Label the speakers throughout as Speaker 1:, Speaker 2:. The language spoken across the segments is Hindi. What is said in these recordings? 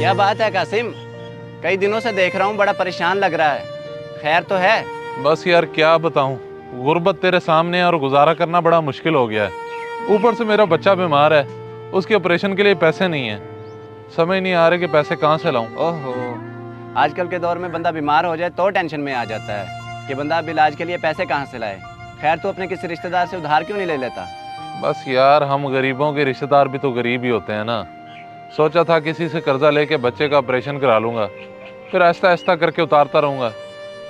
Speaker 1: क्या बात है कासिम, कई दिनों से देख रहा हूँ, बड़ा परेशान लग रहा है। खैर तो है?
Speaker 2: बस यार क्या बताऊं, गुर्बत तेरे सामने है और गुजारा करना बड़ा मुश्किल हो गया है। ऊपर से मेरा बच्चा बीमार है, उसके ऑपरेशन के लिए पैसे नहीं है। समझ नहीं आ रहे कि पैसे कहाँ से लाऊं।
Speaker 1: ओहो, आजकल के दौर में बंदा बीमार हो जाए तो टेंशन में आ जाता है कि बंदा अब इलाज के लिए पैसे कहाँ से लाए। खैर तू अपने किसी रिश्तेदार से उधार क्यों नहीं ले लेता?
Speaker 2: बस यार, हम गरीबों के रिश्तेदार भी तो गरीब ही होते हैं ना। सोचा था किसी से कर्जा लेके बच्चे का ऑपरेशन करा लूंगा, फिर आहिस्ता आहिस्ता करके उतारता रहूंगा।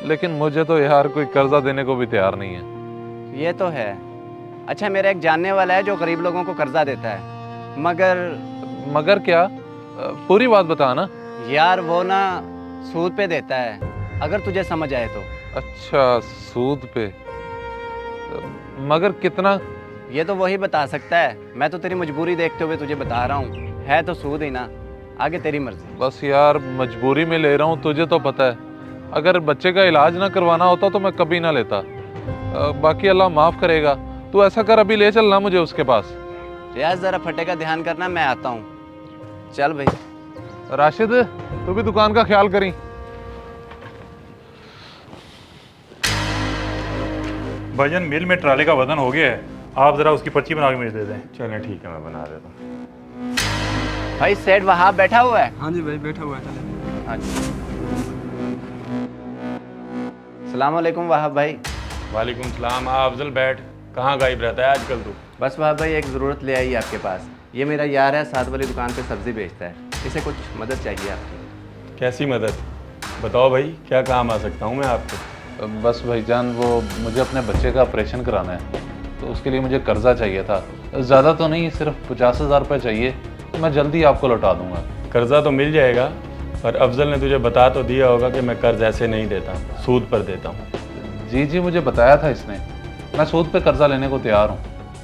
Speaker 2: लेकिन मुझे तो यार कोई कर्जा देने को भी तैयार नहीं है।
Speaker 1: ये तो है। अच्छा, मेरा एक जानने वाला है जो गरीब लोगों को कर्जा देता है,
Speaker 2: मगर क्या? पूरी बात बता ना।
Speaker 1: यार वो ना सूद पे देता है, अगर तुझे समझ आए तो।
Speaker 2: अच्छा, सूद पे? मगर कितना?
Speaker 1: ये तो वही बता सकता है, मैं तो तेरी मजबूरी देखते हुए तुझे बता रहा हूँ। है तो सूद ही ना, आगे तेरी मर्जी।
Speaker 2: बस यार, मजबूरी में ले रहा हूँ, तुझे तो पता है। अगर बच्चे का इलाज ना करवाना होता तो मैं कभी ना लेता। बाकी अल्लाह माफ़ करेगा। तू ऐसा कर, अभी ले चलना मुझे उसके पास।
Speaker 1: रियाज ज़रा फटे का ध्यान करना, मैं आता हूँ। चल भाई।
Speaker 2: राशिद, तू भी दुकान का ख्याल करी।
Speaker 3: भाईजान, मिल में ट्राले का वजन हो गया है, आप ज़रा उसकी पर्ची बना के मुझे दे दें।
Speaker 4: चलें ठीक है, मैं बना देता हूँ।
Speaker 1: भाई सेठ वहां बैठा हुआ है?
Speaker 5: हाँ जी भाई, बैठा हुआ है। चले।
Speaker 1: अच्छा। सलाम वालेकुम वहाब भाई।
Speaker 4: वालेकुम सलाम। अफजल बैठ। कहाँ गायब रहता है आजकल तू?
Speaker 1: बस वहाब भाई, एक ज़रूरत ले आई आपके पास। ये मेरा यार है, साथ वाली दुकान पे सब्ज़ी बेचता है, इसे कुछ मदद चाहिए आपकी।
Speaker 4: कैसी मदद? बताओ भाई, क्या काम आ सकता हूँ मैं आपको?
Speaker 2: बस भाईजान, वो मुझे अपने बच्चे का ऑपरेशन कराना है, तो उसके लिए मुझे कर्जा चाहिए था। ज़्यादा तो नहीं, सिर्फ 50,000 रुपये चाहिए, तो मैं जल्दी आपको लौटा दूंगा।
Speaker 4: कर्जा तो मिल जाएगा, पर अफजल ने तुझे बता तो दिया होगा कि मैं कर्ज ऐसे नहीं देता, सूद पर देता हूँ।
Speaker 2: जी जी, मुझे बताया था इसने। मैं सूद पे कर्जा लेने को तैयार हूँ।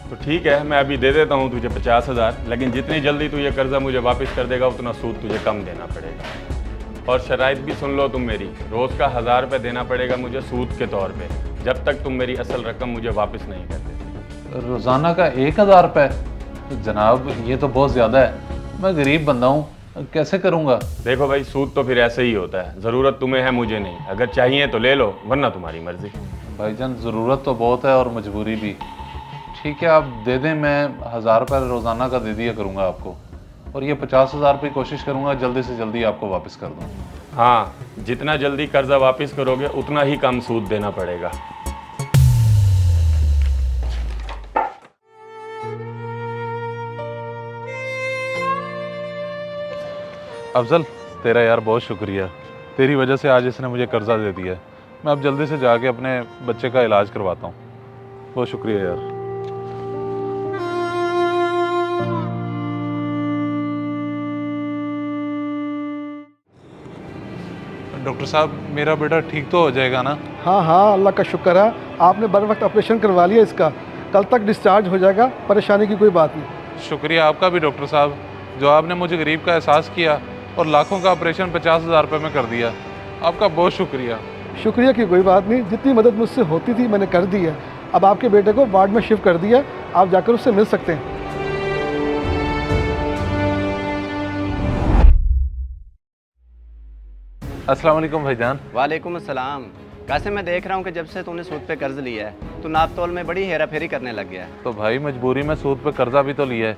Speaker 4: तो ठीक है, मैं अभी दे देता हूँ तुझे 50,000, लेकिन जितनी जल्दी तू ये कर्जा मुझे वापस कर देगा उतना सूद तुझे कम देना पड़ेगा। और शराइत भी सुन लो तुम मेरी, रोज़ का 1000 रुपये देना पड़ेगा मुझे सूद के तौर पे, जब तक तुम मेरी असल रकम मुझे वापस नहीं कर देते।
Speaker 2: रोज़ाना का 1,000 रुपये? जनाब, ये तो बहुत ज़्यादा है। मैं गरीब बंदा हूँ, कैसे करूँगा?
Speaker 4: देखो भाई, सूद तो फिर ऐसे ही होता है। ज़रूरत तुम्हें है, मुझे नहीं। अगर चाहिए तो ले लो, वरना तुम्हारी मर्जी।
Speaker 2: भाईजान, ज़रूरत तो बहुत है और मजबूरी भी। ठीक है, आप दे दें, मैं 1000 रुपये रोज़ाना का दे दिया करूँगा आपको, और ये 50,000 रुपये कोशिश करूँगा जल्दी से जल्दी आपको वापस कर दूँ।
Speaker 4: हाँ, जितना जल्दी कर्जा वापस करोगे उतना ही कम सूद देना पड़ेगा।
Speaker 2: अफजल, तेरा यार बहुत शुक्रिया। तेरी वजह से आज इसने मुझे कर्जा दे दिया है। मैं अब जल्दी से जाके अपने बच्चे का इलाज करवाता हूँ। बहुत शुक्रिया यार। डॉक्टर साहब, मेरा बेटा ठीक तो हो जाएगा ना?
Speaker 5: हाँ हाँ, अल्लाह का शुक्र है, आपने बर वक्त ऑपरेशन करवा लिया इसका। कल तक डिस्चार्ज हो जाएगा, परेशानी की कोई बात नहीं।
Speaker 2: शुक्रिया आपका भी डॉक्टर साहब, जो आपने मुझे गरीब का एहसास किया और लाखों का ऑपरेशन 50,000 रुपये में कर दिया। आपका बहुत शुक्रिया।
Speaker 5: शुक्रिया की कोई बात नहीं, जितनी मदद मुझसे होती थी मैंने कर दी है। अब आपके बेटे को वार्ड में शिफ्ट कर दिया, आप जाकर उससे मिल सकते हैं।
Speaker 2: अस्सलाम वालेकुम भाईजान।
Speaker 1: वालेकुम अस्सलाम। कासिम, मैं देख रहा हूँ कि जब से तूने सूद पे कर्ज लिया है तो नाप तोल में बड़ी हेरा फेरी करने लग गया है।
Speaker 2: तो भाई, मजबूरी में सूद पे कर्जा भी तो लिया है,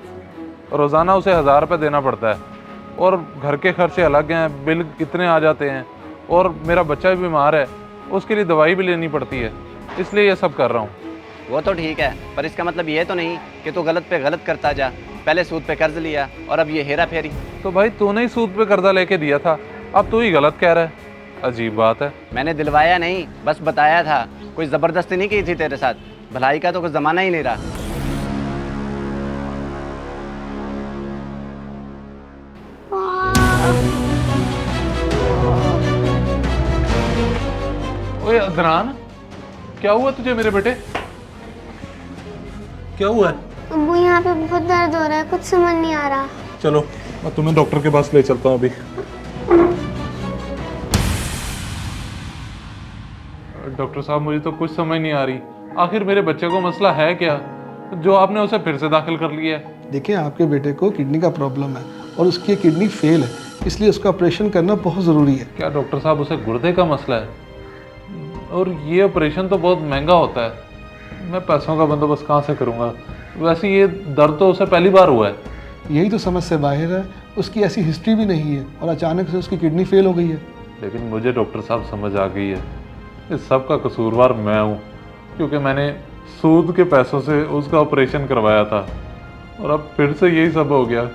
Speaker 2: रोज़ाना उसे 1000 रुपये देना पड़ता है, और घर के खर्चे अलग हैं, बिल कितने आ जाते हैं, और मेरा बच्चा भी बीमार है, उसके लिए दवाई भी लेनी पड़ती है, इसलिए ये सब कर रहा हूँ।
Speaker 1: वो तो ठीक है, पर इसका मतलब ये तो नहीं कि तू गलत पे गलत करता जा। पहले सूद पे कर्ज लिया और अब ये हेरा फेरी।
Speaker 2: तो भाई, तूने ही सूद पे कर्जा लेके दिया था, अब तू ही गलत कह रहा है। अजीब बात है।
Speaker 1: मैंने दिलवाया नहीं, बस बताया था, कोई ज़बरदस्ती नहीं की थी तेरे साथ। भलाई का तो कोई ज़माना ही नहीं रहा।
Speaker 2: ओए अदनान, क्या हुआ तुझे मेरे बेटे? क्या हुआ है?
Speaker 6: अब्बू, यहाँ पे बहुत दर्द हो रहा है, कुछ समझ नहीं आ रहा।
Speaker 2: चलो, मैं तुम्हें डॉक्टर के पास ले चलता हूँ अभी। डॉक्टर साहब, मुझे तो कुछ समझ नहीं आ रही, आखिर मेरे बच्चे को मसला है क्या जो आपने उसे फिर से दाखिल कर लिया है?
Speaker 5: देखिए, आपके बेटे को किडनी का प्रॉब्लम है और उसकी किडनी फेल है, इसलिए उसका ऑपरेशन करना बहुत ज़रूरी है।
Speaker 2: क्या डॉक्टर साहब उसे गुर्दे का मसला है? और ये ऑपरेशन तो बहुत महंगा होता है, मैं पैसों का बंदोबस्त कहाँ से करूँगा? वैसे ये दर्द तो उसे पहली बार हुआ है।
Speaker 5: यही तो समझ से बाहर है, उसकी ऐसी हिस्ट्री भी नहीं है और अचानक से उसकी किडनी फेल हो गई है।
Speaker 2: लेकिन मुझे डॉक्टर साहब समझ आ गई है, इस सब का कसूरवार मैं हूँ, क्योंकि मैंने सूद के पैसों से उसका ऑपरेशन करवाया था और अब फिर से यही सब हो गया।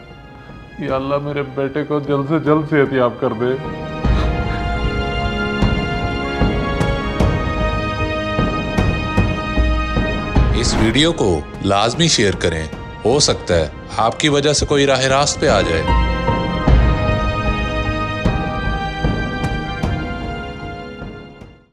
Speaker 2: या अल्लाह मेरे बेटे को जल्द से जल्द सेहतयाब कर दे।
Speaker 7: इस वीडियो को लाजमी शेयर करें, हो सकता है आपकी वजह से कोई राह रास्त पे आ जाए।